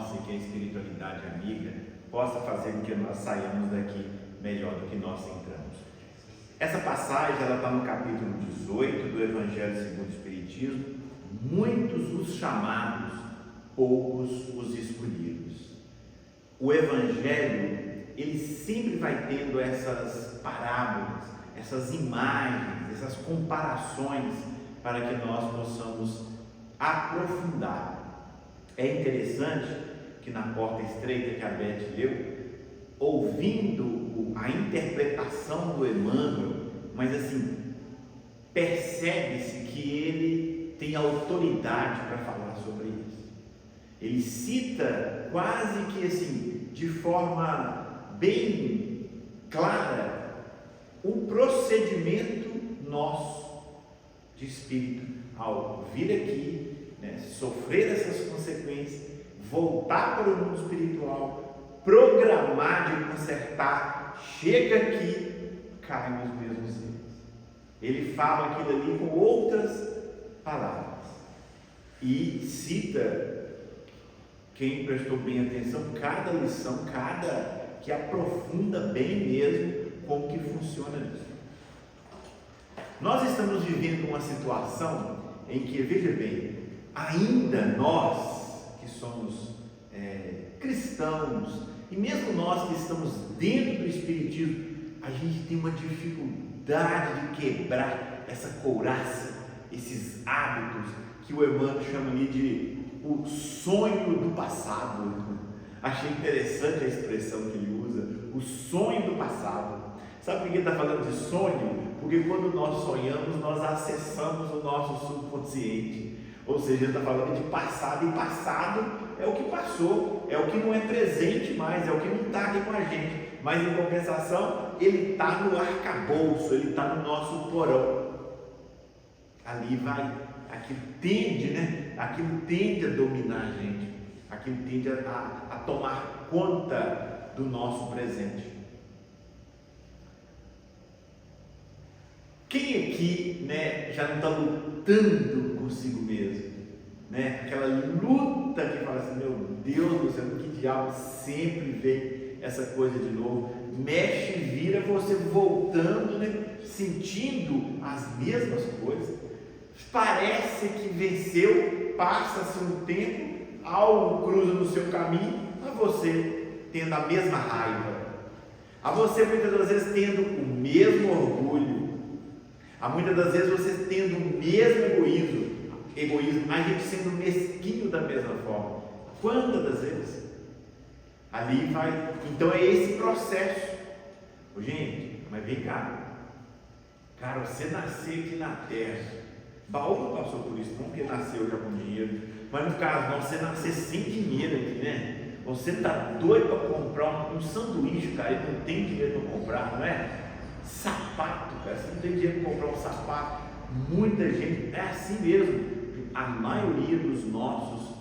nossa e que a espiritualidade amiga possa fazer com que nós saiamos daqui melhor do que nós entramos. Essa passagem ela está no capítulo 18 do Evangelho segundo o Espiritismo. Muitos os chamados, poucos os escolhidos. O Evangelho, ele sempre vai tendo essas parábolas, essas imagens, essas comparações para que nós possamos aprofundar. É interessante que na porta estreita que a Beth leu, ouvindo a interpretação do Emmanuel, mas assim, percebe-se que ele tem autoridade para falar sobre isso. Ele cita quase que assim, de forma bem clara, o procedimento nosso de espírito ao vir aqui, sofrer essas consequências, voltar para o mundo espiritual, programar de consertar, chega aqui, cai nos mesmos erros. Ele fala aquilo ali com outras palavras e cita, quem prestou bem atenção, cada lição, que aprofunda bem mesmo como que funciona isso. Nós estamos vivendo uma situação em que, veja bem, ainda nós que somos cristãos, e mesmo nós que estamos dentro do Espiritismo, a gente tem uma dificuldade de quebrar essa couraça, esses hábitos que o Emmanuel chama ali de o sonho do passado. Achei interessante a expressão que ele usa, o sonho do passado. Sabe por que ele está falando de sonho? Porque quando nós sonhamos, nós acessamos o nosso subconsciente. Ou seja, ele está falando de passado, e passado é o que passou, é o que não é presente mais, é o que não está aqui com a gente. Mas em compensação, ele está no arcabouço, ele está no nosso porão. Ali vai, aquilo tende a dominar a gente, aquilo tende a tomar conta do nosso presente. Quem aqui, já não está lutando consigo mesmo, aquela luta que fala assim, meu Deus do céu, que diabo, sempre vem essa coisa de novo, mexe e vira, você voltando, sentindo as mesmas coisas, parece que venceu, passa-se um tempo, algo cruza no seu caminho, a você tendo a mesma raiva, a você muitas das vezes tendo o mesmo orgulho, a muitas das vezes você tendo o mesmo egoísmo, a gente sendo mesquinho da mesma forma. Quantas das vezes? Ali vai, então é esse processo. Gente, mas vem cá, cara, você nasceu aqui na terra, Baú não passou por isso, não, porque nasceu já com dinheiro, mas no caso, não, você nascer sem dinheiro aqui, você está doido para comprar um sanduíche, cara, e não tem dinheiro para comprar, não é? Sapato, cara, você não tem dinheiro para comprar um sapato. Muita gente, é assim mesmo, a maioria dos nossos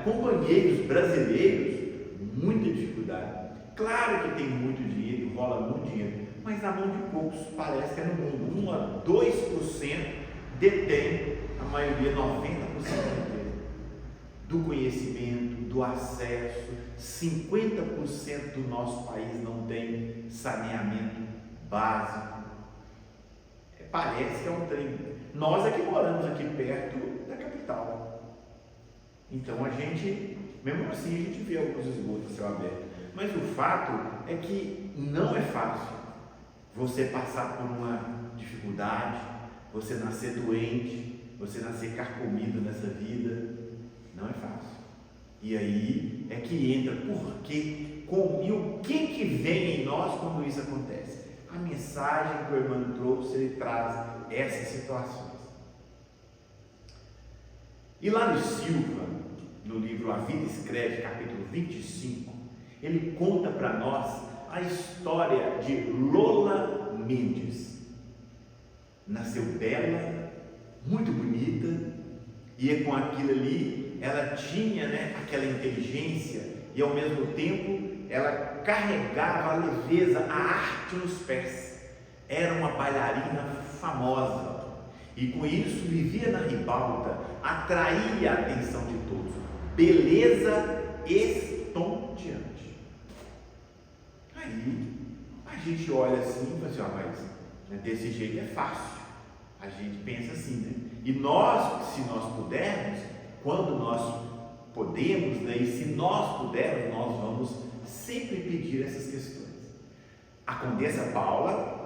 companheiros brasileiros, muita dificuldade. Claro que tem muito dinheiro, rola muito dinheiro, mas na mão de poucos, parece que é no mundo, 1 a 2% detém, a maioria, 90% do conhecimento, do acesso. 50% do nosso país não tem saneamento básico. Parece que é um trem. Nós é que moramos aqui perto da capital, então a gente, mesmo assim, a gente vê alguns esgotos a céu aberto, mas o fato é que não é fácil você passar por uma dificuldade, você nascer doente, você nascer carcomido nessa vida, não é fácil. E aí é que entra e o que vem em nós quando isso acontece? A mensagem que o Emmanuel trouxe, ele traz essas situações. E lá no Silva, no livro A Vida Escreve, capítulo 25, ele conta para nós a história de Lola Mendes. Nasceu bela, muito bonita, e com aquilo ali ela tinha aquela inteligência, e ao mesmo tempo ela carregava a leveza, a arte nos pés. Era uma bailarina famosa, e com isso vivia na ribalta, atraía a atenção de todos. beleza estonteante. Aí a gente olha assim e fala assim, mas desse jeito é fácil. A gente pensa assim, né? E nós, se nós pudermos, quando nós podemos, né? E se nós pudermos, nós vamos sempre pedir essas questões. A Condessa Paula,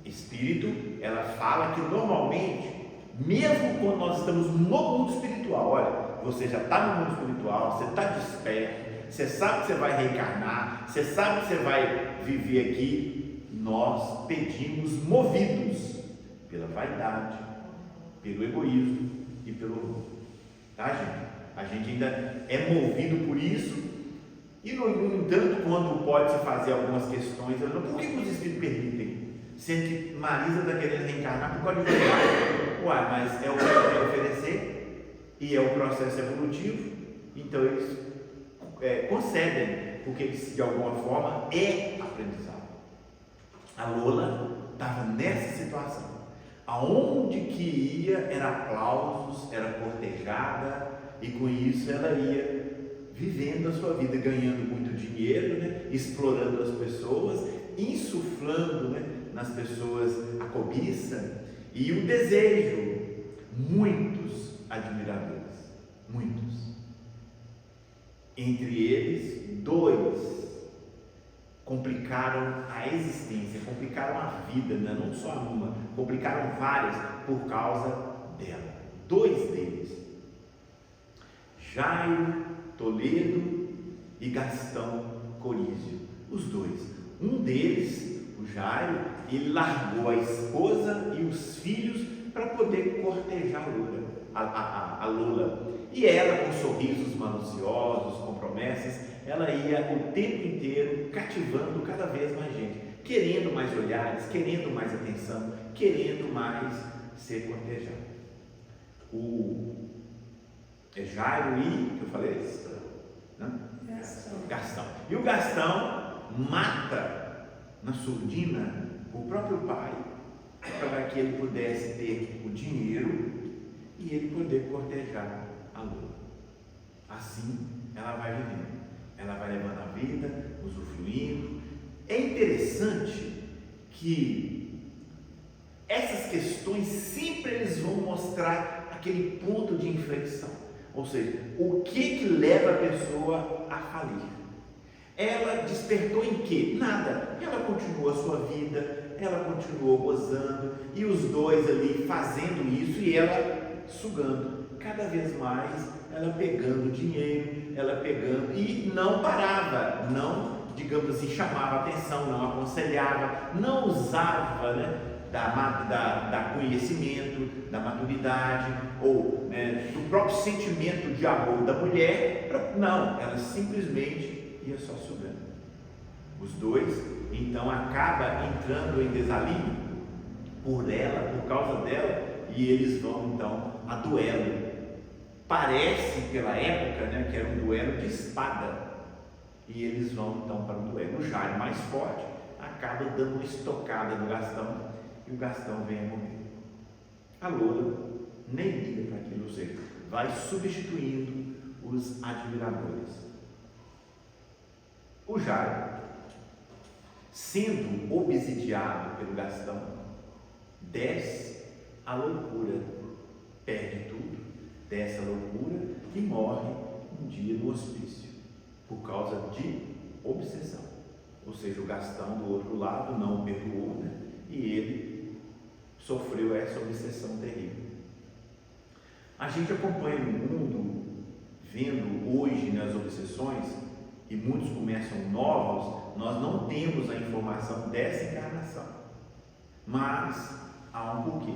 espírito, ela fala que normalmente, mesmo quando nós estamos no mundo espiritual, olha, você já está no mundo espiritual, você está desperto, você sabe que você vai reencarnar, você sabe que você vai viver aqui, nós pedimos movidos pela vaidade, pelo egoísmo e pelo orgulho, tá, gente? A gente ainda é movido por isso, e no entanto, quando pode-se fazer algumas questões, por que os espíritos permitem? Sendo que Marisa está querendo reencarnar por causa de vaidade. Uai, mas é o que ela quer oferecer, e é o processo evolutivo, então eles concedem, porque de alguma forma é aprendizado. A Lola estava nessa situação, aonde que ia era aplausos, era cortejada, e com isso ela ia vivendo a sua vida, ganhando muito dinheiro, né? Explorando as pessoas, insuflando, né, nas pessoas a cobiça e o desejo. Muitos admiradores, muitos. Entre eles, 2 complicaram a existência, complicaram a vida, né? Não só uma, complicaram várias por causa dela. 2 deles, Jairo Toledo e Gastão Corísio, os 2. Um deles, o Jairo, ele largou a esposa e os filhos para poder cortejar a Lula. E ela, com sorrisos maliciosos, com promessas, ela ia o tempo inteiro cativando cada vez mais gente, querendo mais olhares, querendo mais atenção, querendo mais ser cortejado. O Jairo e, que eu falei? Gastão. E o Gastão mata na surdina o próprio pai, para que ele pudesse ter o dinheiro e ele poder cortejar a Lula. Assim ela vai vivendo, ela vai levando a vida, usufruindo. É interessante que essas questões sempre eles vão mostrar aquele ponto de inflexão. Ou seja, o que leva a pessoa a falir? Ela despertou em quê? Nada. Ela continuou a sua vida, ela continuou gozando, e os 2 ali fazendo isso e ela sugando. Cada vez mais, ela pegando dinheiro, ela pegando, e não parava, não, digamos assim, chamava atenção, não aconselhava, não usava, né, da conhecimento, da maturidade, ou, né, do próprio sentimento de amor da mulher, não, ela simplesmente ia só sugando. Os 2, então, acaba entrando em desalinho por ela, por causa dela, e eles vão então a duelo. Parece pela época, né, que era um duelo de espada, e eles vão então para o duelo. O Jairo, mais forte, acaba dando uma estocada no Gastão, e o Gastão vem a morrer. A Lola nem liga para aquilo, ou seja, vai substituindo os admiradores. O Jairo, sendo obsidiado pelo Gastão, desce a loucura, perde tudo, desce a loucura e morre um dia no hospício, por causa de obsessão. Ou seja, o Gastão do outro lado não o perdoou, né? E ele sofreu essa obsessão terrível. A gente acompanha o mundo, vendo hoje nas obsessões, e muitos começam novos, nós não temos a informação dessa encarnação, mas há um porquê.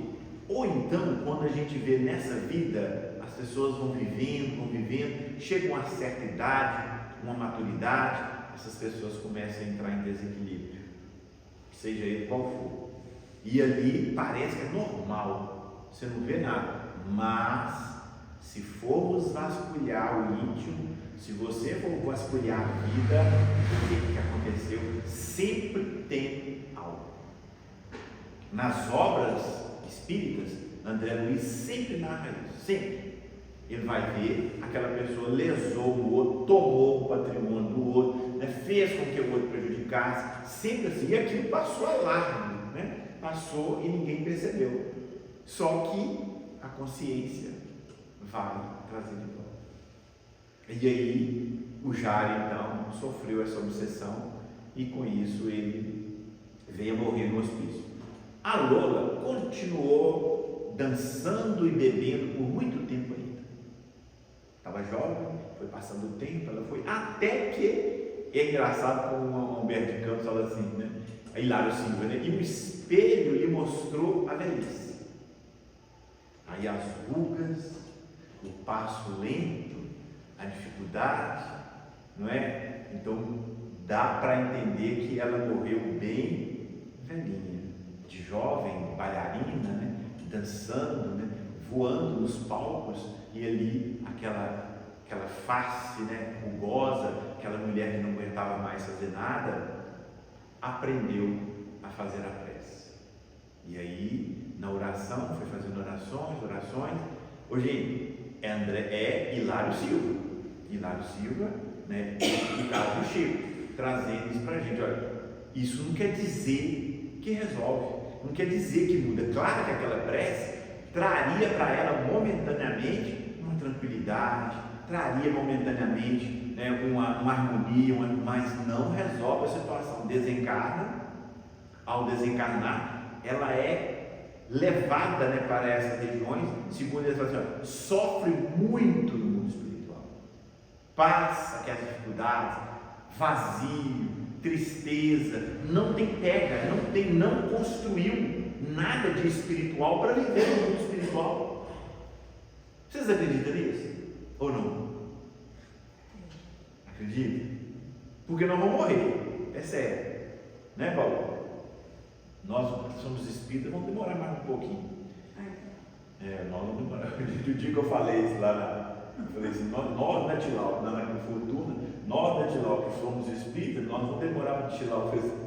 Ou então, quando a gente vê nessa vida, as pessoas vão vivendo, chegam a uma certa idade, uma maturidade, essas pessoas começam a entrar em desequilíbrio, seja ele qual for. E ali parece que é normal, você não vê nada, mas se formos vasculhar o íntimo, se você for vasculhar a vida, o que aconteceu, sempre tem algo. Nas obras espíritas, André Luiz sempre narra isso, sempre. ele vai ver aquela pessoa lesou o outro, tomou o patrimônio do outro, né? Fez com que o outro prejudicasse, sempre assim, e aquilo passou a largo, né? Passou e ninguém percebeu. Só que a consciência vai trazer de volta. E aí o Jário então sofreu essa obsessão e com isso ele veio a morrer no hospício. A Lola continuou dançando e bebendo por muito tempo ainda. Estava jovem, foi passando o tempo, ela foi, até que, é engraçado como o Humberto de Campos fala assim, né? A Hilário Silva, né? E o espelho lhe mostrou a velhice. Aí as rugas, o passo lento, a dificuldade, não é? Então dá para entender que ela morreu bem velhinha, de jovem, bailarina, né? Dançando, né? Voando nos palcos, e ali aquela face, né? Rugosa, aquela mulher que não aguentava mais fazer nada, aprendeu a fazer a prece. E aí, na oração, foi fazendo orações. Hoje é Hilário Silva, né? No caso do Chico, trazendo isso para a gente. Olha, isso não quer dizer que resolve, não quer dizer que muda. Claro que aquela prece traria para ela momentaneamente uma tranquilidade, traria momentaneamente, né, uma harmonia, mas não resolve a situação. Desencarna, ao desencarnar, ela é levada, né, para essas regiões, segundo eles falam assim, sofre muito no mundo espiritual, passa aquelas dificuldades, vazio, tristeza, não tem pega, não construiu nada de espiritual para viver no mundo espiritual. Vocês acreditam nisso? Ou não? Acreditam? Porque nós vamos morrer, é sério, né, Paulo? Nós somos espíritas, vamos demorar mais um pouquinho. Nós vamos demorar. O dia que eu falei isso lá, eu falei assim, nós da Tilau, na Fortuna, nós da Tilau que somos espíritas, nós vamos demorar para Tilau fazer.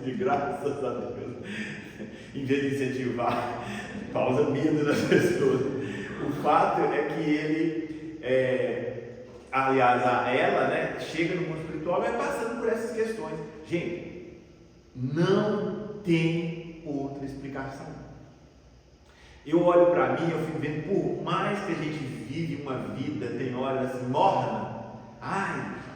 De graças a Deus, em vez de incentivar, causa medo das pessoas. O fato é que ele, aliás, a ela, né, chega no mundo espiritual e vai passando por essas questões. Gente, não tem outra explicação. Eu olho para mim, eu fico vendo, por mais que a gente vive uma vida, tem horas assim, morna,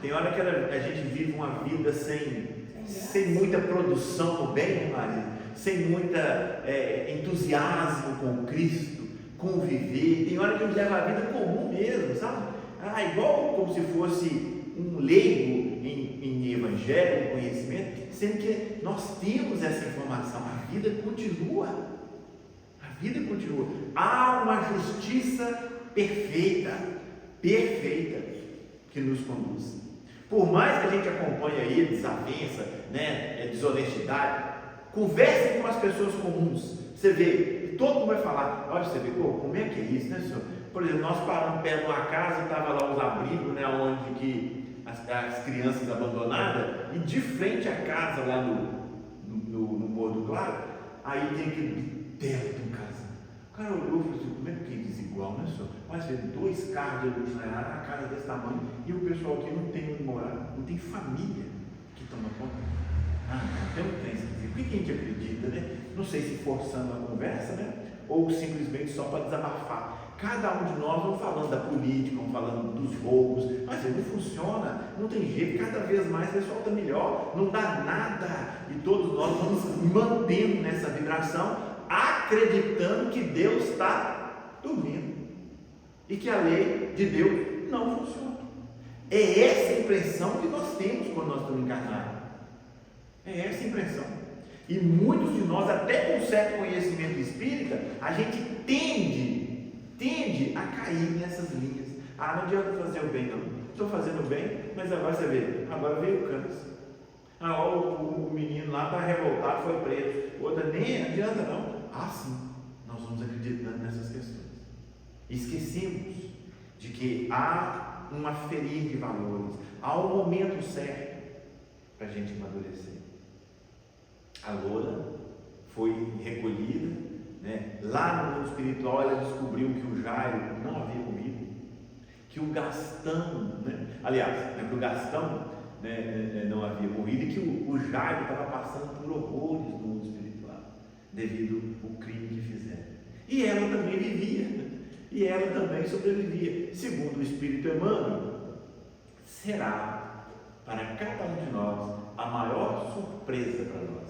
tem hora que a gente vive uma vida sem muita produção no bem, Maria, sem muita entusiasmo com Cristo, conviver, tem hora que a gente leva a vida comum mesmo, sabe? Igual como se fosse um leigo em evangelho, em conhecimento, sendo que nós temos essa informação, a vida continua, há uma justiça perfeita, que nos conduz. Por mais que a gente acompanhe aí desavença, né, desonestidade, converse com as pessoas comuns, você vê, todo mundo vai falar, olha, você vê, como é que é isso, né, senhor? Por exemplo, nós paramos perto de uma casa e estava lá os abrigos, né, onde que as crianças abandonadas, e de frente à casa lá no Morro do Claro, aí tem aquele teto em casa. O cara olhou e falou assim, como é que é desigual, né, senhor? Mas vê 2 carros de luz na casa desse tamanho, e o pessoal aqui não tem onde morar, não tem família que toma conta. Tem um trem esquisito. Por que a gente acredita, né? Não sei se forçando a conversa, né? Ou simplesmente só para desabafar. Cada um de nós vamos falando da política, vamos falando dos roubos, mas não funciona, não tem jeito, cada vez mais o pessoal está melhor, não dá nada, e todos nós vamos mantendo nessa vibração, acreditando que Deus está dormindo, e que a lei de Deus não funciona. É essa impressão que nós temos quando nós estamos encarnados, é essa impressão, e muitos de nós, até com certo conhecimento espírita, a gente tende a cair nessas linhas. Não adianta fazer o bem, não. Estou fazendo o bem, mas agora você vê, agora veio o câncer. O menino lá está revoltado, foi preso. Outra, nem adianta não. Sim, nós vamos acreditando nessas questões. Esquecemos de que há um aferir de valores, há um momento certo para a gente amadurecer. A Lola foi recolhida, né? Lá no mundo espiritual ela descobriu que o Jairo não havia morrido, que o Gastão, né? Aliás, que o Gastão, né, não havia morrido, e que o Jairo estava passando por horrores no mundo espiritual devido ao crime que fizeram. E ela também vivia, e ela também sobrevivia. Segundo o Espírito Emmanuel, será para cada um de nós a maior surpresa para nós,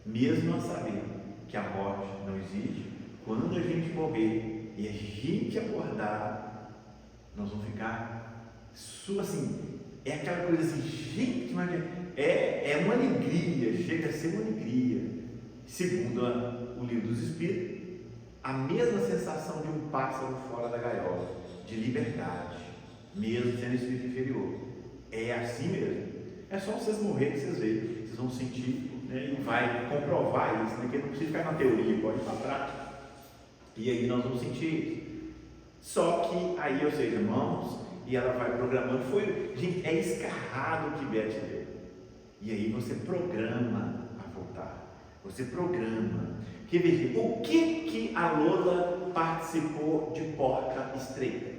mesmo a saber que a morte não existe. Quando a gente morrer e a gente acordar, nós vamos ficar assim, é aquela coisa assim, gente, mas é uma alegria, chega a ser uma alegria. Segundo o Livro dos Espíritos, a mesma sensação de um pássaro fora da gaiola, de liberdade, mesmo sendo espírito inferior. É assim mesmo. É só vocês morrerem que vocês veem, vocês vão sentir, né, e vai comprovar isso, né, porque não precisa ficar na teoria, pode ir para a prática. E aí nós vamos sentir isso. Só que aí, ou seja, mãos, e ela vai programando, gente, é escarrado o que Beth deu. E aí você programa a voltar, você programa. Que veja, o que a Lola participou de Porta Estreita?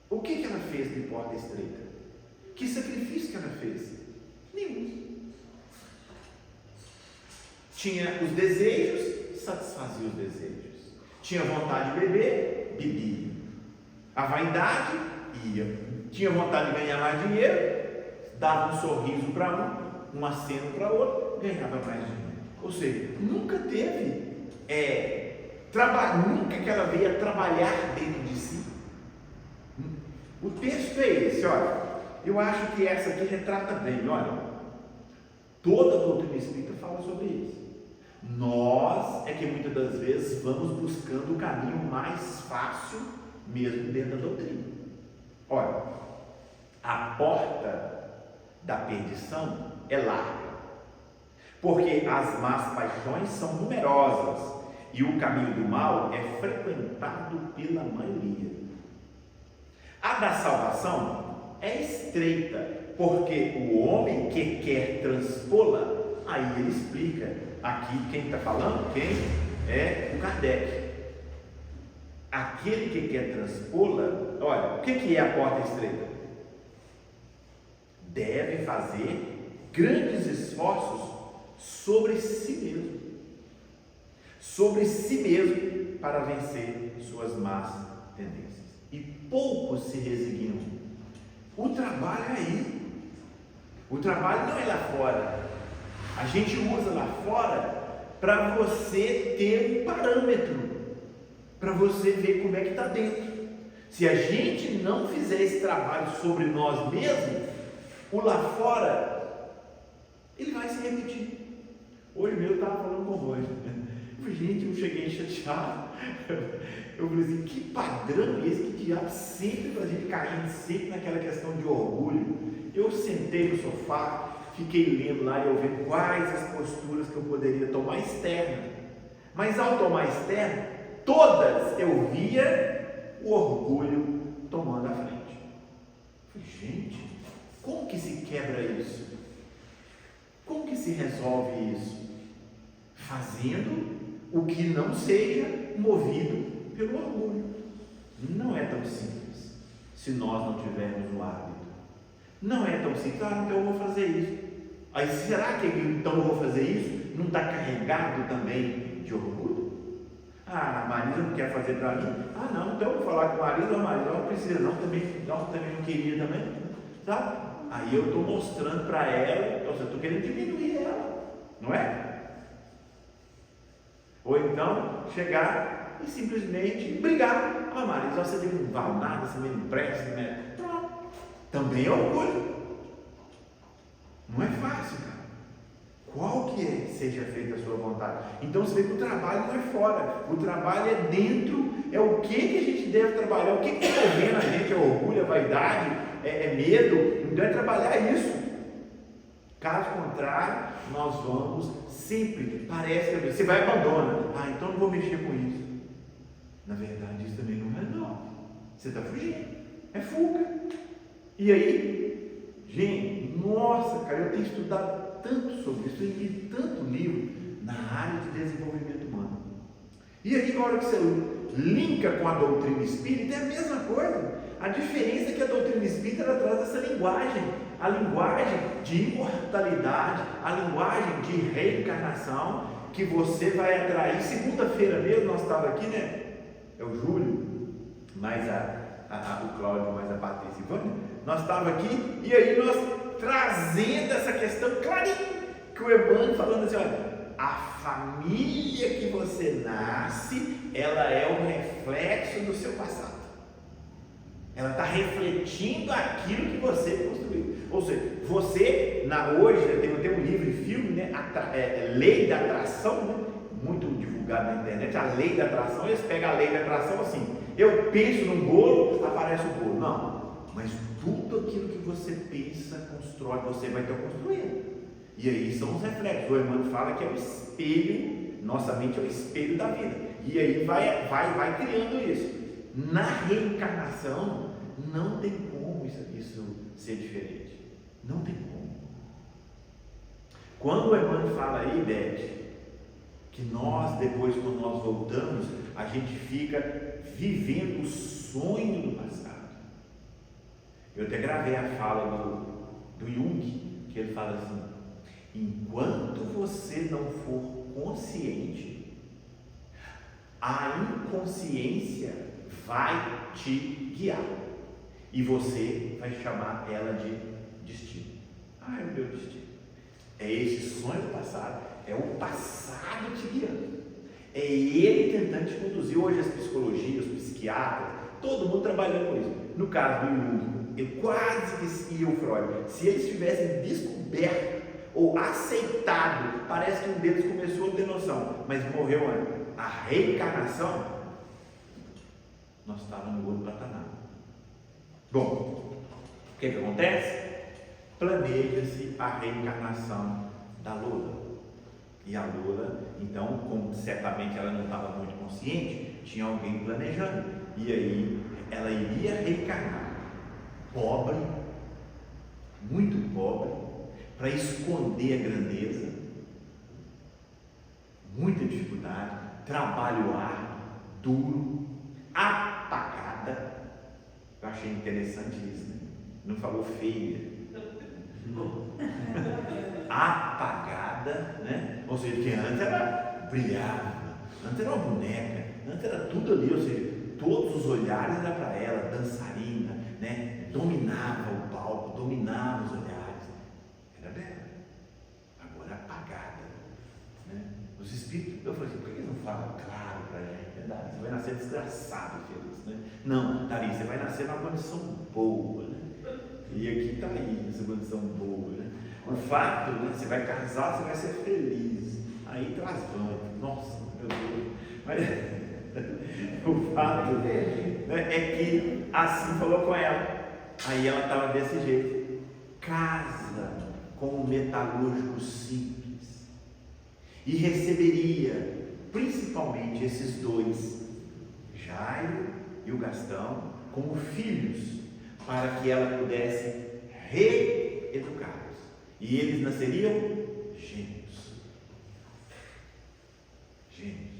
O que ela fez de Porta Estreita? Que sacrifício que ela fez? Nenhum. Tinha os desejos, satisfazia os desejos. Tinha vontade de beber, bebia. A vaidade, ia. Tinha vontade de ganhar mais dinheiro, dava um sorriso para um aceno para outro, ganhava mais dinheiro. Ou seja, nunca teve nunca que ela veio trabalhar dentro de si. O texto é esse, olha. Eu acho que essa aqui retrata bem, olha. Toda a doutrina espírita fala sobre isso. Nós é que muitas das vezes vamos buscando o caminho mais fácil, mesmo dentro da doutrina. Olha, a porta da perdição é larga, porque as más paixões são numerosas e o caminho do mal é frequentado pela maioria. A da salvação é estreita, porque o homem que quer transpô-la, aí ele explica. Aqui quem está falando, quem é o Kardec. Aquele que quer transpô-la, olha, o que é a porta estreita? Deve fazer grandes esforços sobre si mesmo, para vencer suas más tendências. E poucos se resignam. O trabalho é aí. O trabalho não é lá fora. A gente usa lá fora para você ter um parâmetro, para você ver como é que está dentro. Se a gente não fizer esse trabalho sobre nós mesmos, o lá fora, ele vai se repetir. Hoje mesmo eu estava falando com o Roger. Gente, eu cheguei chateado. Eu falei assim, que padrão é esse? Que diabo sempre para a gente cair, sempre naquela questão de orgulho. Eu sentei no sofá, fiquei lendo lá e eu vendo quais as posturas que eu poderia tomar externa. Mas ao tomar externa, todas eu via o orgulho tomando a frente. Eu falei, gente, como que se quebra isso? Como que se resolve isso? Fazendo o que não seja movido pelo orgulho. Não é tão simples se nós não tivermos o hábito. Não é tão simples, então eu vou fazer isso. Aí será que então eu vou fazer isso? Não está carregado também de orgulho? Ah, a Marisa não quer fazer para mim? Ah não, então eu vou falar com a Marisa, não precisa não, também não queria também, sabe? Aí eu estou mostrando para ela, eu estou querendo diminuir ela, não é? Ou então chegar e simplesmente brigar. Ah, Marisa, você não vale nada, você não presta, né? Pronto. Também é orgulho. Não é fácil, cara. Qual que é? Seja feita a sua vontade. Então você vê que o trabalho não é fora, o trabalho é dentro. É o que a gente deve trabalhar, o que está movendo a gente, é orgulho, é vaidade, é medo. Então é trabalhar isso. Caso contrário, nós vamos sempre, parece que você vai abandonar. Ah, então não vou mexer com isso. Na verdade, isso também não resolve. Você está fugindo. É fuga. E aí, gente, nossa, cara, eu tenho estudado tanto sobre isso, eu li tanto livro na área de desenvolvimento humano. E aí, na hora que você linka com a doutrina espírita, é a mesma coisa. A diferença é que a doutrina espírita ela traz essa linguagem, a linguagem de imortalidade, a linguagem de reencarnação, que você vai atrair. Segunda-feira mesmo, nós estávamos aqui, né? É o Júlio, mais o Cláudio, mais a Patrícia e Vânia. Nós estávamos aqui, e aí nós trazendo essa questão clarinha, que o Emmanuel falando assim, olha, a família que você nasce, ela é um reflexo do seu passado. Ela está refletindo aquilo que você construiu. Ou seja, você, hoje, tem um livro e filme, né? Lei da Atração, né? Muito divulgado na internet, a lei da atração. Eles pegam a lei da atração assim: eu penso num bolo, aparece o bolo. Não, mas tudo aquilo que você pensa, constrói, você vai ter construído. E aí são os reflexos. O Emmanuel fala que é o espelho, nossa mente é o espelho da vida. E aí vai criando isso. Na reencarnação, não tem como isso ser diferente. Não tem como. Quando o Emmanuel fala aí, Beth, que nós, depois, quando nós voltamos, a gente fica vivendo o sonho do passado. Eu até gravei a fala do Jung, que ele fala assim: enquanto você não for consciente, a inconsciência vai te guiar e você vai chamar ela de destino. É o meu destino. É esse sonho do passado, é o passado te guiando, é ele tentando te conduzir. Hoje as psicologias, os psiquiatras, todo mundo trabalhando com isso. No caso do Jung, eu quase que e o Freud, se eles tivessem descoberto ou aceitado, parece que um deles começou a ter noção, mas morreu antes, a reencarnação, nós estávamos no outro patamar. Bom, o que acontece? Planeja-se a reencarnação da Lola. E a Lola, então, como certamente ela não estava muito consciente, tinha alguém planejando. E aí ela iria reencarnar pobre, muito pobre, para esconder a grandeza, muita dificuldade, trabalho árduo, duro, apagada. Eu achei interessante isso, né? Não falou feia. Apagada, né? Ou seja, que antes ela brilhava, antes era uma boneca, antes era tudo ali, ou seja, todos os olhares eram para ela, dançarina, né? Dominava o palco, dominava os olhares, era bela, agora apagada, né? Os espíritos, eu falei assim, por que eles não falam claro para a gente? Você vai nascer desgraçado, feliz, né? Não, Dari, você vai nascer numa condição boa, né? E aqui está aí, essa condição boa, né? O fato, né? Você vai casar, você vai ser feliz. Aí traz vantagens. Nossa, meu Deus. Mas o fato, né, é que assim falou com ela. Aí ela estava desse jeito. Casa com um metalúrgico simples. E receberia principalmente esses dois, Jairo e o Gastão, como filhos, para que ela pudesse reeducá-los. E eles nasceriam gêmeos. Gêmeos.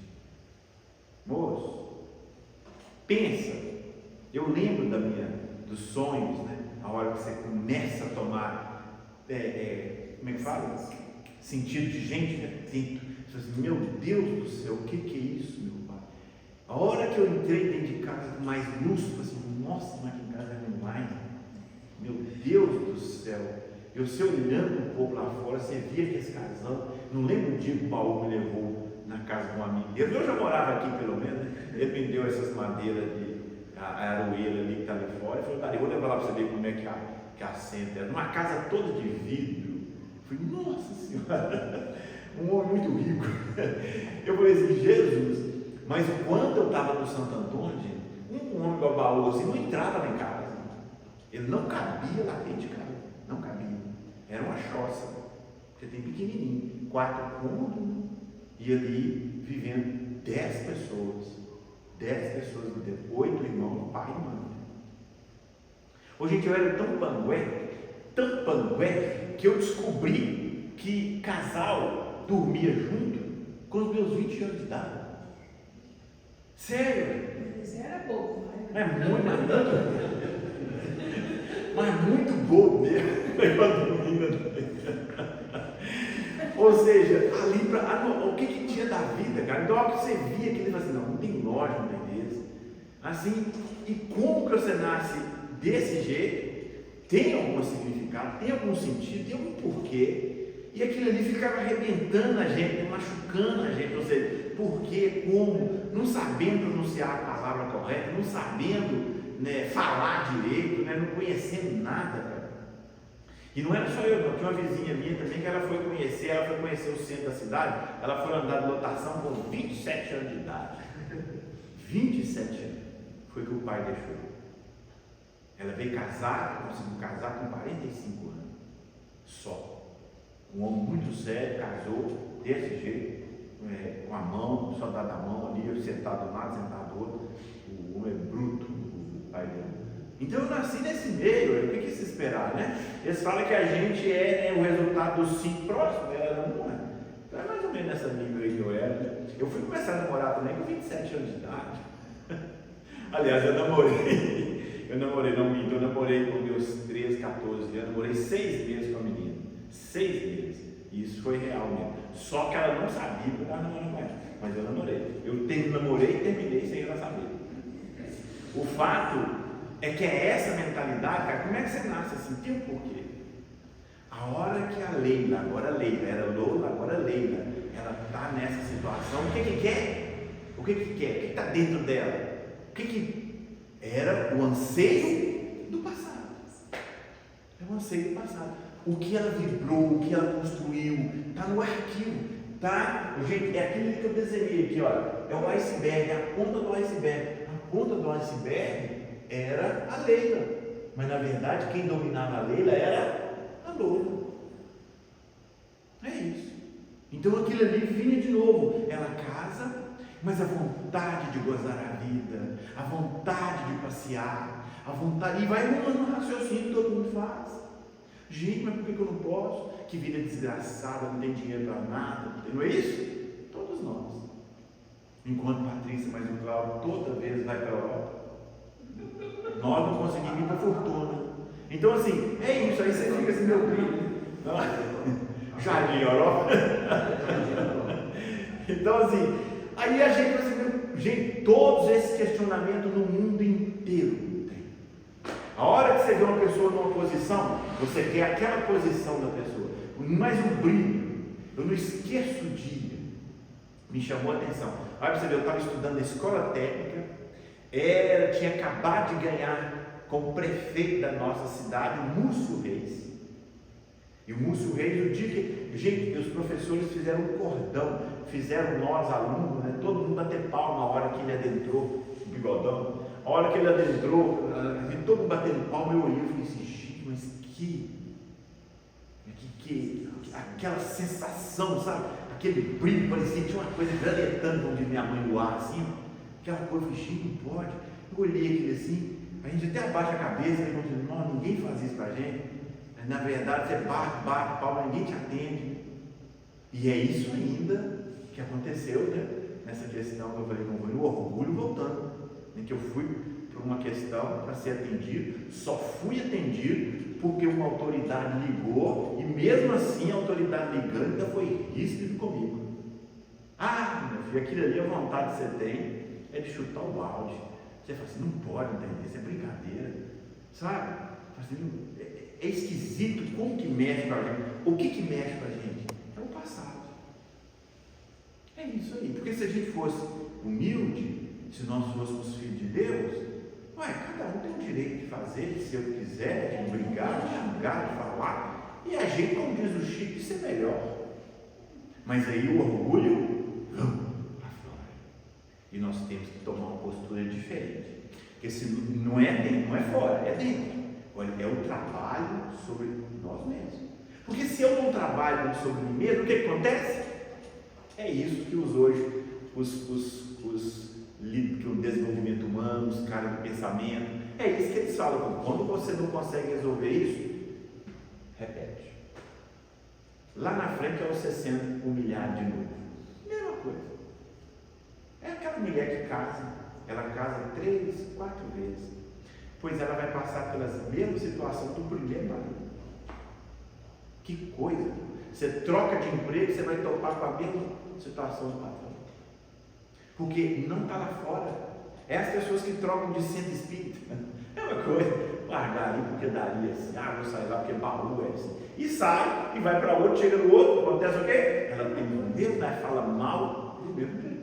Moço, pensa, eu lembro dos sonhos, né? A hora que você começa a tomar, como é que fala? Sentido de gente, né? Você diz, meu Deus do céu, o que é isso, meu pai? A hora que eu entrei dentro de casa com mais luz, assim, nossa, mas aqui em casa é mais, meu Deus do céu. Você olhando um pouco lá fora, você via aquele casal. Não lembro o dia que o Paulo me levou na casa de um amigo dele. Eu já morava aqui pelo menos, né? Ele me deu essas madeiras a aroeira ali que está ali fora. Ele falou, cara, eu vou levar lá para você ver como é que assenta. Era uma casa toda de vidro. Eu falei, nossa Senhora, um homem muito rico. Eu falei assim, Jesus, mas quando eu estava no Santo Antônio, um homem babaú assim não entrava lá em casa. Ele não cabia lá dentro de casa. Não cabia. Era uma choça. Você tem pequenininho, 4 cômodos, e ali vivendo 10 pessoas. 10 pessoas vivendo, 8 irmãos, pai e mãe. Hoje, gente, eu era tão pangué, que eu descobri que casal dormia junto com os meus 20 anos de idade. Sério? Esse era bobo, É muito, mas muito bobo mesmo. Ou seja, ali o que tinha da vida, cara? Então, a hora que você via aquilo, você assim, não tem lógica, não tem Deus. Assim, e como que você nasce desse jeito? Tem algum significado, tem algum sentido, tem algum porquê. E aquilo ali ficava arrebentando a gente, machucando a gente, ou seja, por quê, como, não sabendo pronunciar a palavra correta, não sabendo, né, falar direito, né, não conhecendo nada, cara. E não era só eu, não. Tinha uma vizinha minha também que ela foi conhecer o centro da cidade, ela foi andar de lotação com 27 anos de idade. 27 anos foi que o pai deixou. Ela veio casar, conseguiu casar com 45 anos. Só. Um homem muito sério, casou desse jeito, com a mão, só dá da mão ali, eu sentado de um lado, sentado do outro. O homem é bruto, o pai dele. Então eu nasci nesse meio, o que se esperar, né? Eles falam que a gente é o resultado dos 5 próximos, ela não é. Então é mais ou menos nessa nível aí que eu era. Eu fui começar a namorar também com 27 anos de idade. Aliás, eu namorei com meus 13, 14 anos, namorei 6 meses com a menina. 6 meses. E isso foi real mesmo. Só que ela não sabia que eu estava namorando com ela. Mas eu namorei. Eu namorei e terminei sem ela saber. O fato é que é essa mentalidade, cara. Como é que você nasce assim? Tem um porquê. A hora que a Leila, agora Leila, era Lola, agora Leila, ela está nessa situação, o que quer? O que quer? O que está dentro dela? O que era o anseio do passado? É o anseio do passado. O que ela vibrou, o que ela construiu, está no arquivo, tá? Gente, é aquilo que eu desenhei aqui, olha, é o iceberg, é a ponta do iceberg. A ponta do iceberg era a Leila, mas na verdade quem dominava a Leila era a Lola. É isso. Então aquilo ali vinha de novo. Ela casa, mas a vontade de gozar a vida, a vontade de passear, a vontade, e vai arrumando um raciocínio que todo mundo faz. Gente, mas por que eu não posso? Que vida desgraçada, não tem dinheiro para nada. Não é isso? Todos nós. Enquanto Patrícia, mas o Cláudio toda vez vai para a Europa, nós não conseguimos ir para a fortuna. Então assim, é isso, aí você fica assim, meu Deus. Jardim Europa. Então assim, aí a gente assim, gente, todos esses questionamentos no mundo inteiro. A hora que você vê uma pessoa numa posição, você quer aquela posição da pessoa, mas o brilho, eu não esqueço o dia, me chamou a atenção. Aí você vê, eu estava estudando na escola técnica, tinha acabado de ganhar como prefeito da nossa cidade, o Múcio Reis. E o Múcio Reis, o dia que, gente, os professores fizeram um cordão, fizeram nós alunos, né, todo mundo bater palma na hora que ele adentrou, o bigodão. A hora que ele adentrou, todo mundo batendo palma, eu olhei e falei assim, gente, mas aquela sensação, sabe? Aquele brilho, parecia que tinha uma coisa granetando, como diz minha mãe, no ar, assim, aquela coisa, eu falei, gente, não pode. Eu olhei aquilo assim, a gente até abaixa a cabeça, e falei, não, ninguém faz isso pra gente. Na verdade, você bate palma, ninguém te atende. E é isso ainda que aconteceu, né? Nessa questão que eu falei, não foi no orgulho voltando. Em que eu fui por uma questão para ser atendido, só fui atendido porque uma autoridade ligou, e mesmo assim a autoridade ligando ainda foi ríspido comigo. Meu filho, aquilo ali, a vontade que você tem é de chutar o balde. Você fala assim, não pode entender, isso é brincadeira, sabe? Assim, é esquisito como que mexe com a gente. O que mexe com a gente? É o passado. É isso aí, porque se a gente fosse humilde, se nós fôssemos filhos de Deus, cada um tem o direito de fazer, de ser o que quiser, de brigar, de xingar, de falar, e a gente, como diz o Chico, isso é melhor. Mas aí o orgulho aflora. E nós temos que tomar uma postura diferente. Porque se não é dentro, não é fora, é dentro. Olha, é o trabalho sobre nós mesmos. Porque se eu não trabalho sobre mim mesmo, o que acontece? É isso que hoje os líderes do desenvolvimento humano, os caras do pensamento, é isso que eles falam. Quando você não consegue resolver isso, repete. Lá na frente é você sendo humilhado de novo. Mesma coisa. É aquela mulher que casa, ela casa 3, 4 vezes, pois ela vai passar pelas mesmas situações do primeiro marido. Que coisa! Você troca de emprego, você vai topar com a mesma situação do patrão, porque não está lá fora. É as pessoas que trocam de centro espírita. É uma coisa, largar ali porque dali assim, vou sair lá porque baú é assim, e sai, e vai para outro, chega no outro, acontece o quê? Ela tem o mesmo, né? Fala mal do mesmo jeito.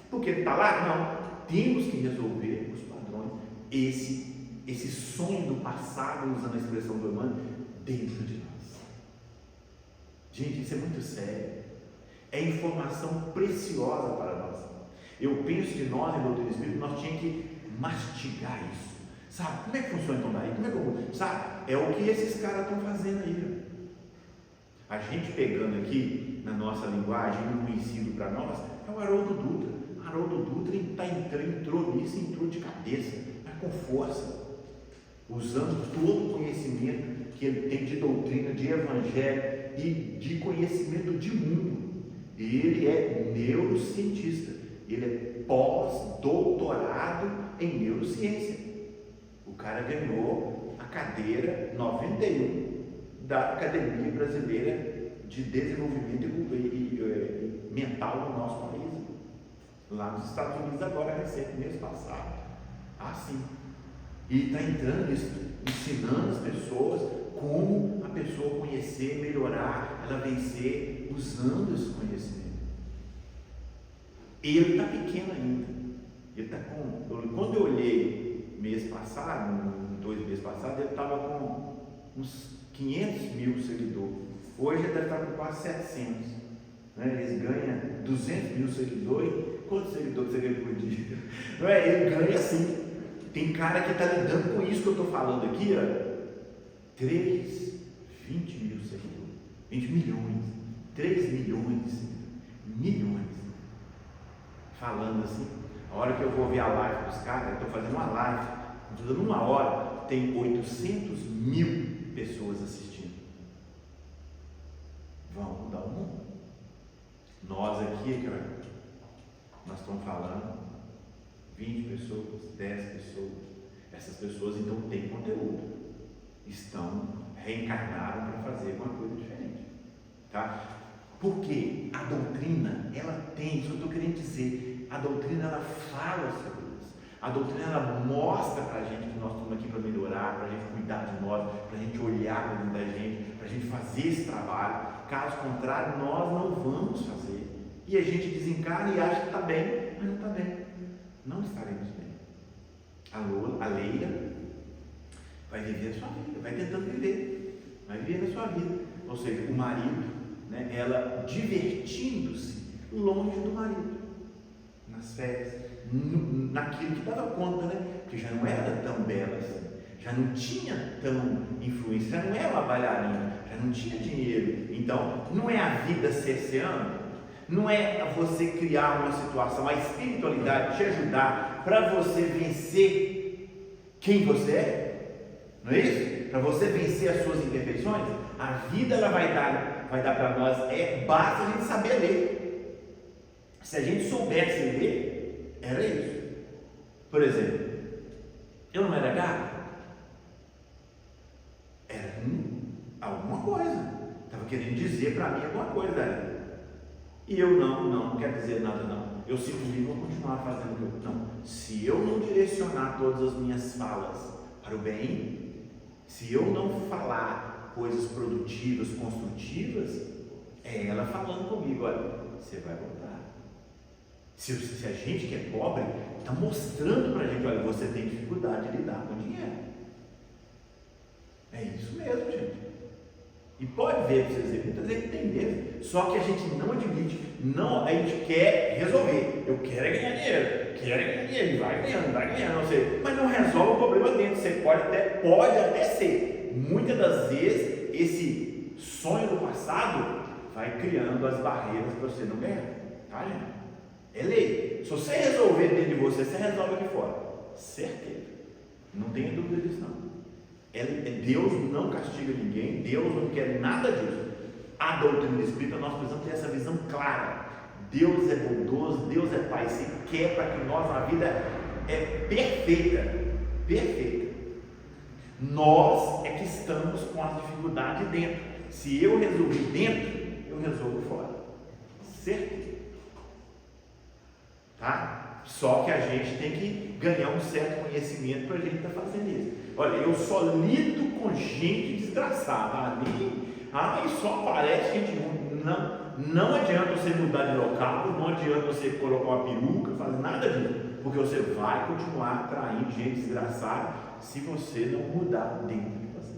Porque está lá? Não. Temos que resolver os padrões, esse sonho do passado, usando a expressão do humano, dentro de nós. Gente, isso é muito sério. É informação preciosa para nós. Eu penso que nós, em doutrina espírita, nós tínhamos que mastigar isso. Sabe? Como é que funciona então daí? Como é que eu vou? Sabe? É o que esses caras estão fazendo aí. A gente pegando aqui, na nossa linguagem, no conhecido para nós, é o Haroldo Dutra. Haroldo Dutra entrou nisso, entrou de cabeça, mas com força, usando todo o conhecimento que ele tem de doutrina, de evangelho e de conhecimento de mundo. Ele é neurocientista, ele é pós-doutorado em neurociência. O cara ganhou a cadeira 91 da Academia Brasileira de Desenvolvimento Mental do nosso país, lá nos Estados Unidos, agora recente, mês passado. Assim. E está entrando isso, ensinando as pessoas como a pessoa conhecer, melhorar, ela vencer, usando esse conhecimento. Ele está pequeno ainda. Ele está quando eu olhei mês passado, 2 meses passados, ele estava com uns 500 mil seguidores. Hoje ele deve estar com quase 700. Né? Eles ganham 200 mil seguidores. Quantos seguidores você ganha por dia? Não é? Ele ganha assim. Tem cara que está lidando com isso que eu estou falando aqui, ó. 20 mil seguidores. 20 milhões. 3 milhões. Milhões. Falando assim. A hora que eu vou ver a live dos caras, eu estou fazendo uma live, estou dando 1 hora, tem 800 mil pessoas assistindo. Vamos mudar o mundo. Nós aqui, nós estamos falando 20 pessoas, 10 pessoas. Essas pessoas então têm conteúdo, reencarnaram para fazer uma coisa diferente, tá? Porque a doutrina, ela tem, isso eu estou querendo dizer, a doutrina ela fala sobre isso, a doutrina ela mostra para a gente que nós estamos aqui para melhorar, para a gente cuidar de nós, para a gente olhar para dentro da gente, para a gente fazer esse trabalho. Caso contrário, nós não vamos fazer, e a gente desencarna e acha que está bem, mas não está bem, não estaremos bem. A Leila vai viver a sua vida, vai tentando viver, vai viver a sua vida, ou seja, o marido, né, ela divertindo-se longe do marido, nas férias, naquilo que dava conta, né? Porque já não era tão bela assim, já não tinha tão influência, já não era uma bailarina, já não tinha dinheiro. Então, não é a vida cerceando, não é você criar uma situação, a espiritualidade te ajudar para você vencer quem você é, não é isso? Para você vencer as suas imperfeições, a vida ela vai dar para nós, basta a gente saber ler. Se a gente soubesse ler, era isso. Por exemplo, eu não era gato? Era alguma coisa, estava querendo dizer para mim alguma coisa daí. E eu não quer dizer nada não. Eu simplesmente vou continuar fazendo o que eu... Não, se eu não direcionar todas as minhas falas para o bem, se eu não falar coisas produtivas, construtivas, é ela falando comigo, olha, você vai voltar. Se a gente que é pobre, está mostrando para a gente, olha, você tem dificuldade de lidar com dinheiro. É isso mesmo, gente. E pode ver para vocês verem, muitas vezes tem mesmo, só que a gente não admite, não, a gente quer resolver. Eu quero ganhar dinheiro, e vai ganhando, não sei, mas não resolve o problema dentro. Você pode até ser. Muitas das vezes, esse sonho do passado vai criando as barreiras para você não ganhar, tá, gente? É lei. Se você resolver dentro de você, você resolve aqui fora, certeza, não tenha dúvida disso não. Deus não castiga ninguém, Deus não quer nada disso. A doutrina espírita, nós precisamos ter essa visão clara. Deus é bondoso, Deus é Pai, se quer para que nós, a vida é perfeita, perfeita. Nós é que estamos com as dificuldades dentro. Se eu resolver dentro, eu resolvo fora, certeza, tá? Só que a gente tem que ganhar um certo conhecimento para a gente estar fazendo isso. Olha, eu só lido com gente desgraçada ali, e só aparece gente ruim. Não adianta você mudar de local, não adianta você colocar uma peruca, fazer nada disso, porque você vai continuar atraindo gente desgraçada se você não mudar dentro de você.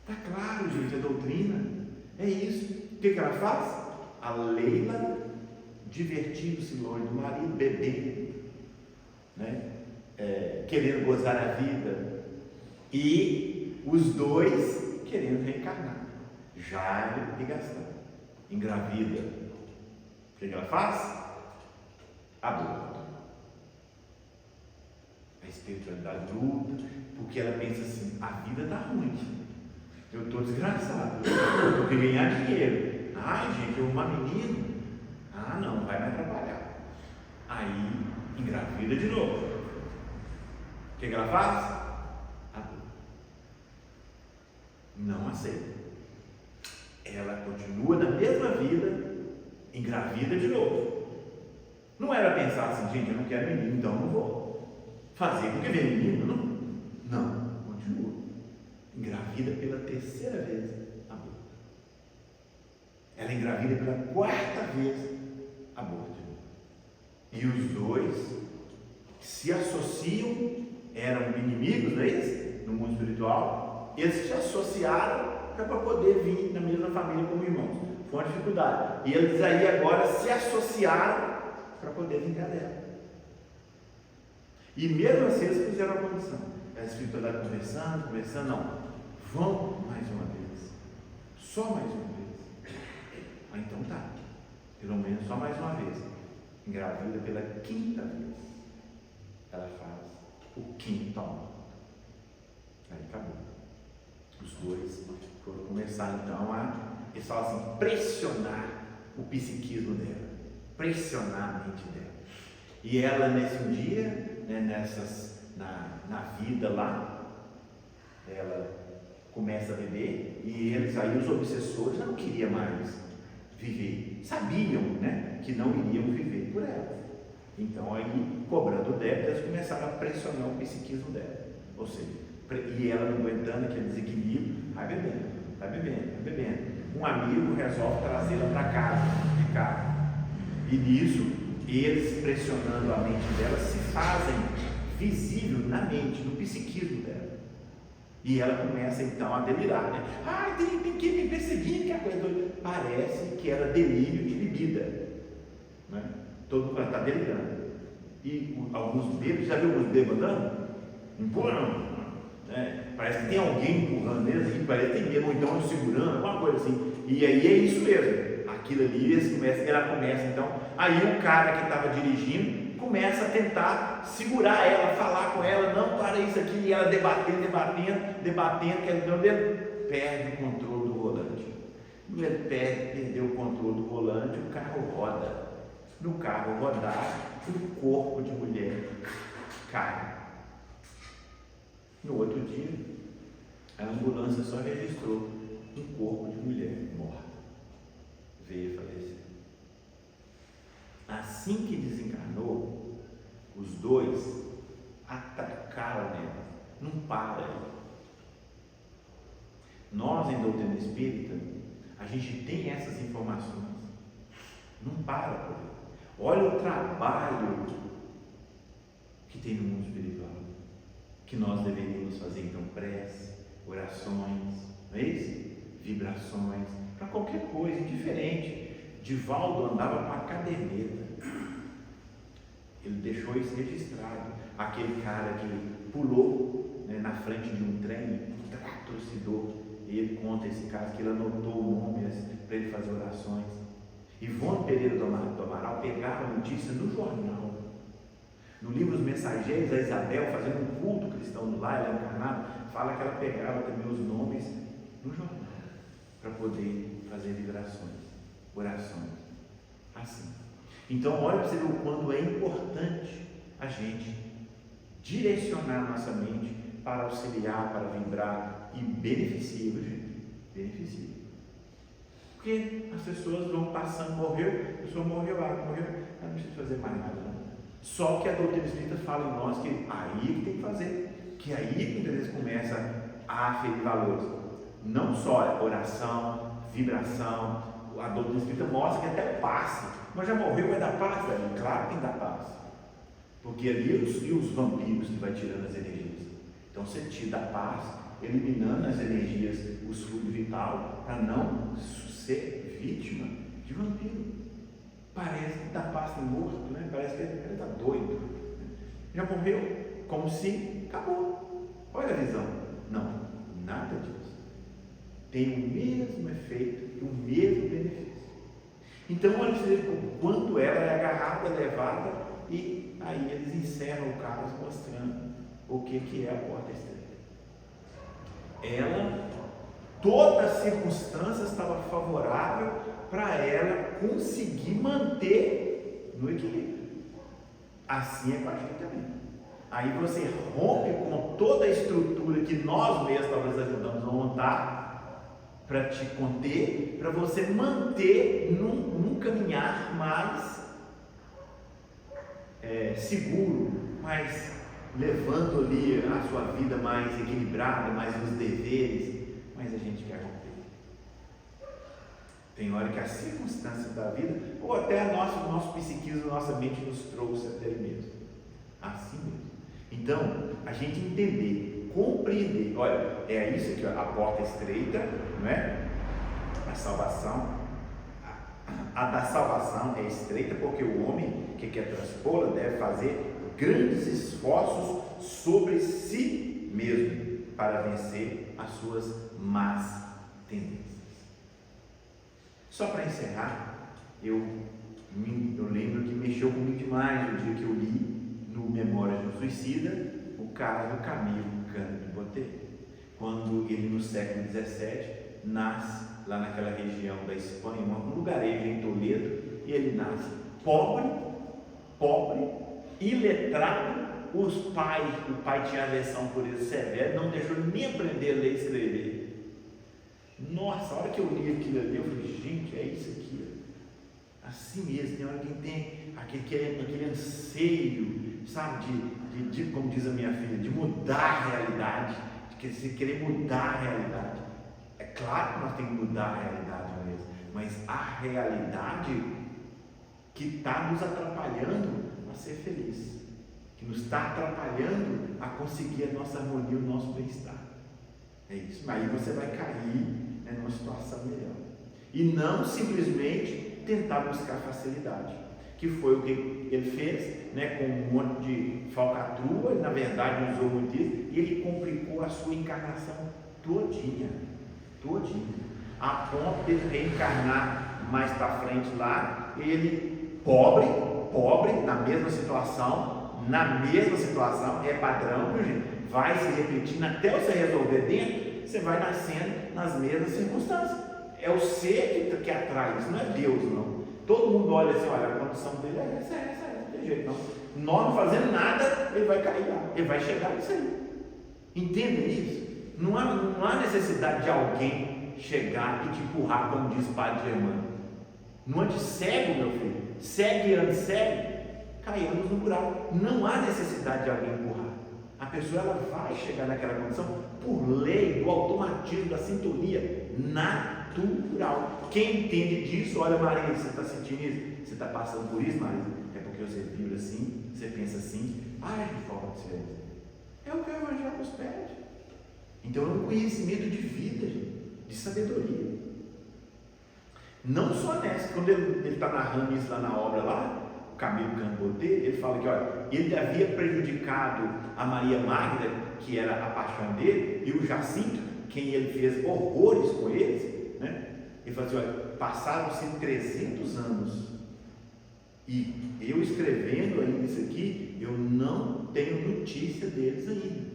Está claro, gente, a doutrina é isso. O que ela faz? A Leila, divertindo-se longe do marido, bebendo, né? Querendo gozar a vida, e os dois querendo reencarnar. Jairo e Gastão, engravida. O que ela faz? Aborto. A espiritualidade luta, porque ela pensa assim: a vida está ruim, eu estou desgraçado, eu estou querendo ganhar dinheiro. Ai, gente, uma menina, não, vai me atrapalhar. Aí engravida de novo. O que ela faz? Aborto. Não aceita. Ela continua na mesma vida, engravida de novo. Não era pensar assim: gente, eu não quero menino, então não vou fazer porque vem menino. Não, continua. Engravida pela terceira vez, aborto. Ela engravida pela quarta vez, aborto. E os dois se associam, eram inimigos, não é isso? No mundo espiritual, eles se associaram para poder vir na mesma família como irmãos. Foi uma dificuldade. E eles aí agora se associaram para poder vingar dela. E mesmo assim eles fizeram a condição. A espiritualidade conversando, não. Vão mais uma vez. Só mais uma vez. Então tá. Pelo menos só mais uma vez. Engravida pela quinta vez. Ela faz o quinto aborto. Aí acabou. Os dois foram começar então eles falam assim, pressionar o psiquismo dela, pressionar a mente dela. E ela nesse dia, né, na vida lá, ela começa a beber, e eles aí, os obsessores, não queriam mais viver, sabiam, né, que não iriam viver por ela. Então aí, cobrando o débito, eles começaram a pressionar o psiquismo dela, ou seja, e ela não aguentando aquele desequilíbrio, vai bebendo. Um amigo resolve trazê-la para casa, de carro. E nisso, eles pressionando a mente dela, se fazem visível na mente, no psiquismo dela. E ela começa então a delirar, né? Tem que me perseguir, que a coisa doida. Parece que era delírio de bebida, né? Todo mundo está delirando. E alguns bêbados, já viu alguns bêbados andando? Empurrando. Parece que tem alguém empurrando eles, e parece que tem mesmo, ou então segurando, alguma coisa assim. E aí é isso mesmo. Aquilo ali, ela começa então. Aí o cara que estava dirigindo começa a tentar segurar ela, falar com ela, não, para isso aqui, e ela debatendo, que ele perde o controle do volante. Quando ele perdeu o controle do volante, o carro roda. No carro rodar, um corpo de mulher cai. No outro dia, a ambulância só registrou um corpo de mulher morta. Veio falecer. Assim que desencarnou, os dois atacaram nela. Não para aí. Nós, em doutrina espírita, a gente tem essas informações. Não para por aí. Olha o trabalho que tem no mundo espiritual, que nós deveríamos fazer então prece, orações, não é isso? Vibrações, para qualquer coisa, indiferente. Divaldo andava com a caderneta, ele deixou isso registrado. Aquele cara que pulou, né, na frente de um trem, um tratorcidor, ele conta esse caso, que ele anotou o nome para ele fazer orações. Ivone Pereira do Amaral pegava a notícia no jornal. No livro Os Mensageiros, a Isabel, fazendo um culto cristão lá, ela encarnada, fala que ela pegava também os nomes no jornal, para poder fazer vibrações, orações. assim. Então, olha para você ver o quanto é importante a gente direcionar nossa mente para auxiliar, para vibrar e beneficia, gente. Beneficia. Porque as pessoas vão passando, morreu, a pessoa morreu, não precisa fazer mais nada, não. Só que a doutrina espírita fala em nós que aí que tem que fazer, que aí que muitas vezes começa a aferir valores. Não só oração, vibração, a doutrina espírita mostra que até o passe, mas já morreu, vai dar paz, velho? Claro que tem que dar paz. Porque ali os vampiros que vai tirando as energias. Então você tira a paz, eliminando as energias, o fluido vital, para não ser vítima de vampiro. Parece que está passo morto, né? Parece que ele está doido. Já morreu, como se acabou. Olha a visão. Não, nada disso. Tem o mesmo efeito e o mesmo benefício. Então, olha você ver quanto ela é agarrada, levada, e aí eles encerram o caso mostrando o que é a porta estreita. Ela, toda a circunstância estava favorável para ela conseguir manter no equilíbrio. Assim é com a gente também. Aí você rompe com toda a estrutura que nós mesmos talvez ajudamos a montar para te conter, para você manter num caminhar mais seguro, mais levando ali a sua vida mais equilibrada, mais os deveres, mas a gente quer romper. Tem hora que as circunstâncias da vida, ou até o nosso psiquismo, nossa mente nos trouxe até aí mesmo. Assim mesmo. Então, a gente entender, compreender, olha, é isso aqui, ó, a porta estreita, não é? A salvação, a da salvação é estreita porque o homem que quer transpô-la deve fazer grandes esforços sobre si mesmo para vencer as suas más tendências. Só para encerrar, eu lembro que mexeu comigo demais o dia que eu li no Memórias de um Suicida o caso do Camilo Cândido Botelho, quando ele no século XVII nasce lá naquela região da Espanha, um lugarejo em Toledo, e ele nasce pobre, iletrado. O pai tinha aversão por ele severo, não deixou nem aprender a ler e escrever. Nossa, a hora que eu li aquilo ali, eu falei, gente, é isso aqui. Assim mesmo, tem hora que tem aquele anseio, sabe, de, como diz a minha filha, de mudar a realidade, de querer mudar a realidade. É claro que nós temos que mudar a realidade mesmo, mas a realidade que está nos atrapalhando a ser feliz, que nos está atrapalhando a conseguir a nossa harmonia, o nosso bem-estar. É isso, aí você vai cair numa situação melhor. E não simplesmente tentar buscar facilidade, que foi o que ele fez, com um monte de falcatrua, na verdade usou muito isso, e ele complicou a sua encarnação todinha, a ponto de ele reencarnar mais para frente lá, ele pobre, na mesma situação, é padrão, viu, gente? Vai se repetindo até você resolver dentro, você vai nascendo nas mesmas circunstâncias. É o ser que atrai, isso não é Deus, não. Todo mundo olha assim, olha, a condição dele é essa, não tem jeito não. Nós não fazendo nada, ele vai cair lá, ele vai chegar nisso aí. Entendem isso? Não há necessidade de alguém chegar e te empurrar, como diz o padre Germano. Não ande cego, meu filho. Segue, caiamos no buraco. Não há necessidade de alguém empurrar. A pessoa ela vai chegar naquela condição por lei, do automatismo, da sintonia natural. Quem entende disso, olha, Marisa, você está sentindo isso? Você está passando por isso, Marisa? É porque você vibra assim, você pensa assim. De forma diferente. É o que o Evangelho nos pede. Então é um conhecimento de vida, de sabedoria. Não só nessa, quando ele está narrando isso lá na obra, lá, o Camilo Cândido Botelho, ele fala que ele havia prejudicado a Maria Magda, que era a paixão dele, e o Jacinto, quem ele fez horrores com eles, ele fala assim, passaram-se 300 anos, e eu escrevendo ainda isso aqui, eu não tenho notícia deles ainda.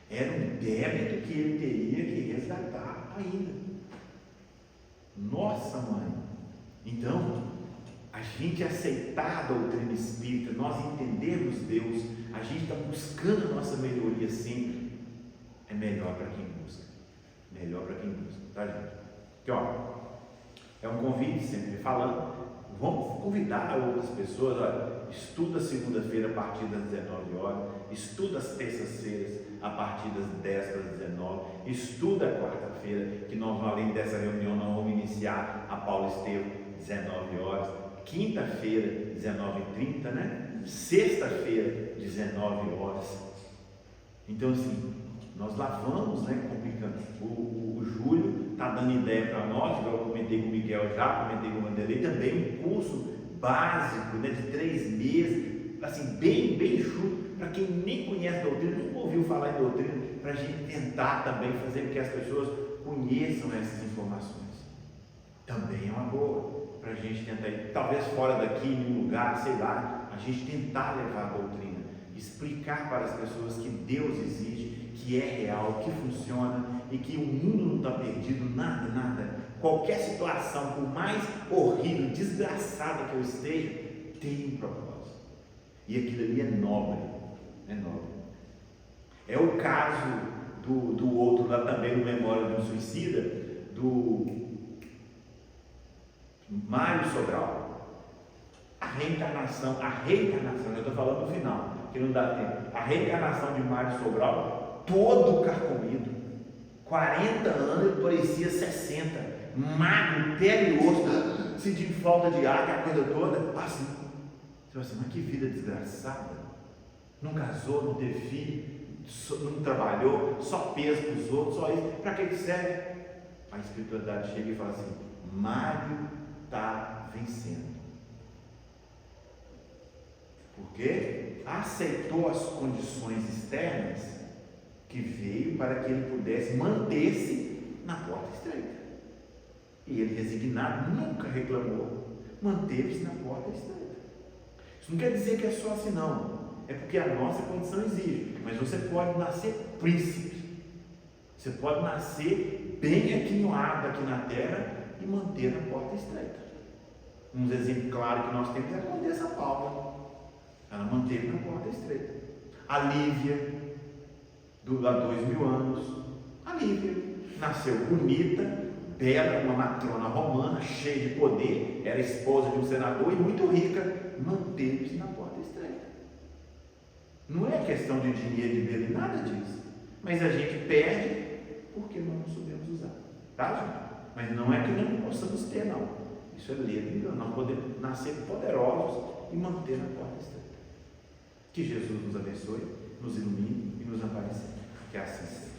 Era um débito que ele teria que resgatar ainda. Nossa, mãe! Então, a gente aceitar a doutrina espírita, nós entendermos Deus, a gente está buscando a nossa melhoria sempre, é melhor para quem busca. Melhor para quem busca, tá, gente? Aqui, ó, é um convite, sempre falando, vamos convidar outras pessoas, olha, estuda segunda-feira a partir das 19 horas, estuda as terças-feiras a partir das 10 para as 19, estuda a quarta-feira, que nós, além dessa reunião, nós vamos iniciar a Paulo Estevam, 19 horas, quinta-feira, 19h30, né? Sexta-feira, 19 horas. Então, assim, nós lá vamos, né, complicando. O Júlio está dando ideia para nós, igual eu comentei com o Miguel já, comentei com o Vanderlei, também um curso básico, né, de 3 meses, assim, bem enxuto, para quem nem conhece doutrina, nunca ouviu falar em doutrina, para a gente tentar também fazer com que as pessoas conheçam essas informações. Também é uma boa, para a gente tentar ir, talvez fora daqui, em um lugar, sei lá, a gente tentar levar a doutrina, explicar para as pessoas que Deus existe, que é real, que funciona e que o mundo não está perdido, nada. Qualquer situação, por mais horrível, desgraçada que eu esteja, tem um propósito. E aquilo ali é nobre, É o caso do outro lá também, no Memória de um Suicida, do Mário Sobral. A reencarnação, eu estou falando no final, que não dá tempo. A reencarnação de Mário Sobral, todo carcomido, 40 anos, ele parecia 60, magro, pele e osso, sentindo falta de ar, aquela coisa toda, assim. Você vai assim, mas que vida desgraçada, não casou, não teve filho, não trabalhou, só peso para os outros, só isso, para que serve? A espiritualidade chega e fala assim, Mário está vencendo. Porque aceitou as condições externas que veio para que ele pudesse manter-se na porta estreita. E ele, resignado, nunca reclamou, manteve-se na porta estreita. Isso não quer dizer que é só assim, não. É porque a nossa condição exige. Mas você pode nascer príncipe. Você pode nascer bem aquinhoado aqui na terra e manter na porta estreita. Um exemplo claro que nós temos é a Condessa Paula. Ela manteve na porta estreita. A Lívia, há 2000 anos, a Lívia nasceu bonita, bela, uma matrona romana, cheia de poder, era esposa de um senador e muito rica, manteve-se na porta estreita. Não é questão de dinheiro, de beleza, nada disso. Mas a gente perde porque nós não sabemos usar, tá, gente? Mas não é que nós não possamos ter, não. Isso é lei, nós podemos nascer poderosos e manter na porta estreita. Que Jesus nos abençoe, nos ilumine e nos ampare sempre. Que assim seja.